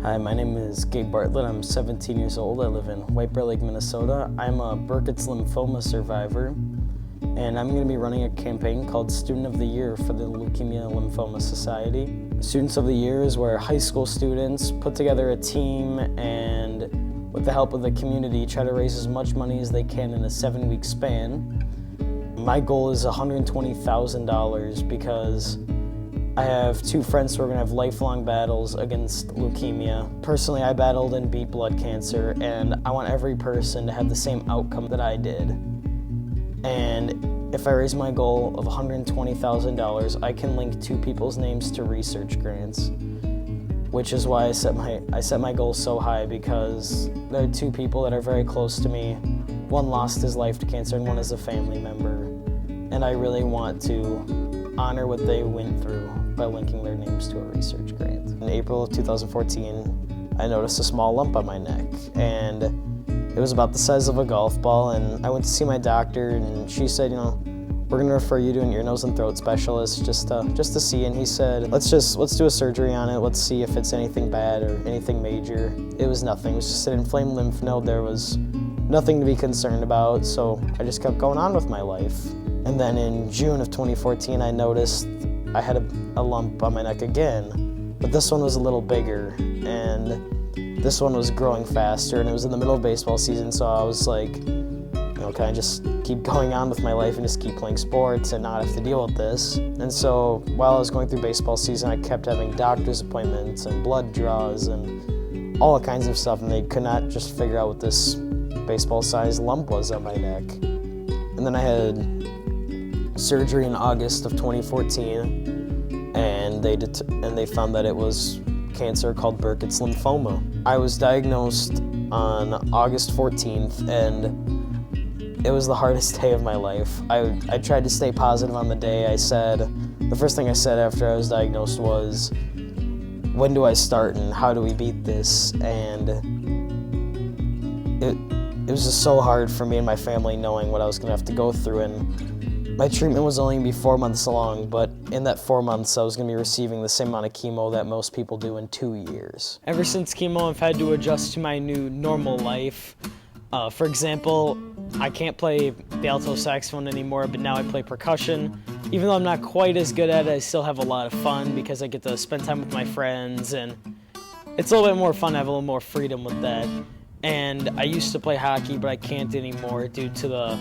Hi, my name is Gabe Bartlett. I'm 17 years old. I live in White Bear Lake, Minnesota. I'm a Burkitt's lymphoma survivor, and I'm going to be running a campaign called Student of the Year for the Leukemia Lymphoma Society. Students of the Year is where high school students put together a team and, with the help of the community, try to raise as much money as they can in a 7-week span. My goal is $120,000 because I have 2 friends who are going to have lifelong battles against leukemia. Personally, I battled and beat blood cancer, and I want every person to have the same outcome that I did. And if I raise my goal of $120,000, I can link 2 people's names to research grants, which is why I set my goal so high, because there are 2 people that are very close to me. One lost his life to cancer and one is a family member, and I really want to honor what they went through by linking their names to a research grant. In April of 2014, I noticed a small lump on my neck, and it was about the size of a golf ball, and I went to see my doctor, and she said, we're gonna refer you to an ear, nose, and throat specialist just to see, and he said, let's do a surgery on it, let's see if it's anything bad or anything major. It was nothing, it was just an inflamed lymph node. There was nothing to be concerned about, so I just kept going on with my life. And then in June of 2014, I noticed I had a lump on my neck again, but this one was a little bigger, and this one was growing faster, and it was in the middle of baseball season, so I was like, can I just keep going on with my life and just keep playing sports and not have to deal with this? And so while I was going through baseball season, I kept having doctor's appointments and blood draws and all kinds of stuff, and they could not just figure out what this baseball-sized lump was on my neck. And then I had surgery in August of 2014, and they found that it was cancer called Burkitt's lymphoma. I was diagnosed on August 14th, and it was the hardest day of my life. I tried to stay positive on the day. The first thing I said after I was diagnosed was, when do I start and how do we beat this? And it was just so hard for me and my family knowing what I was gonna have to go through. And my treatment was only gonna be 4 months long, but in that 4 months, I was gonna be receiving the same amount of chemo that most people do in 2 years. Ever since chemo, I've had to adjust to my new normal life. For example, I can't play the alto saxophone anymore, but now I play percussion. Even though I'm not quite as good at it, I still have a lot of fun because I get to spend time with my friends, and it's a little bit more fun. I have a little more freedom with that. And I used to play hockey, but I can't anymore due to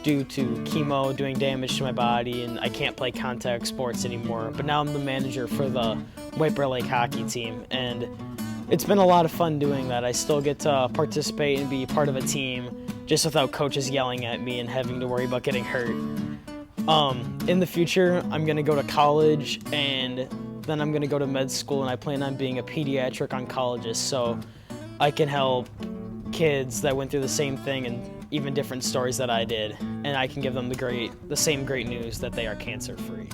chemo doing damage to my body, and I can't play contact sports anymore. But now I'm the manager for the White Bear Lake hockey team, and it's been a lot of fun doing that. I still get to participate and be part of a team just without coaches yelling at me and having to worry about getting hurt. In the future, I'm going to go to college, and then I'm going to go to med school, and I plan on being a pediatric oncologist, so I can help kids that went through the same thing and even different stories that I did, and I can give them the same great news that they are cancer-free.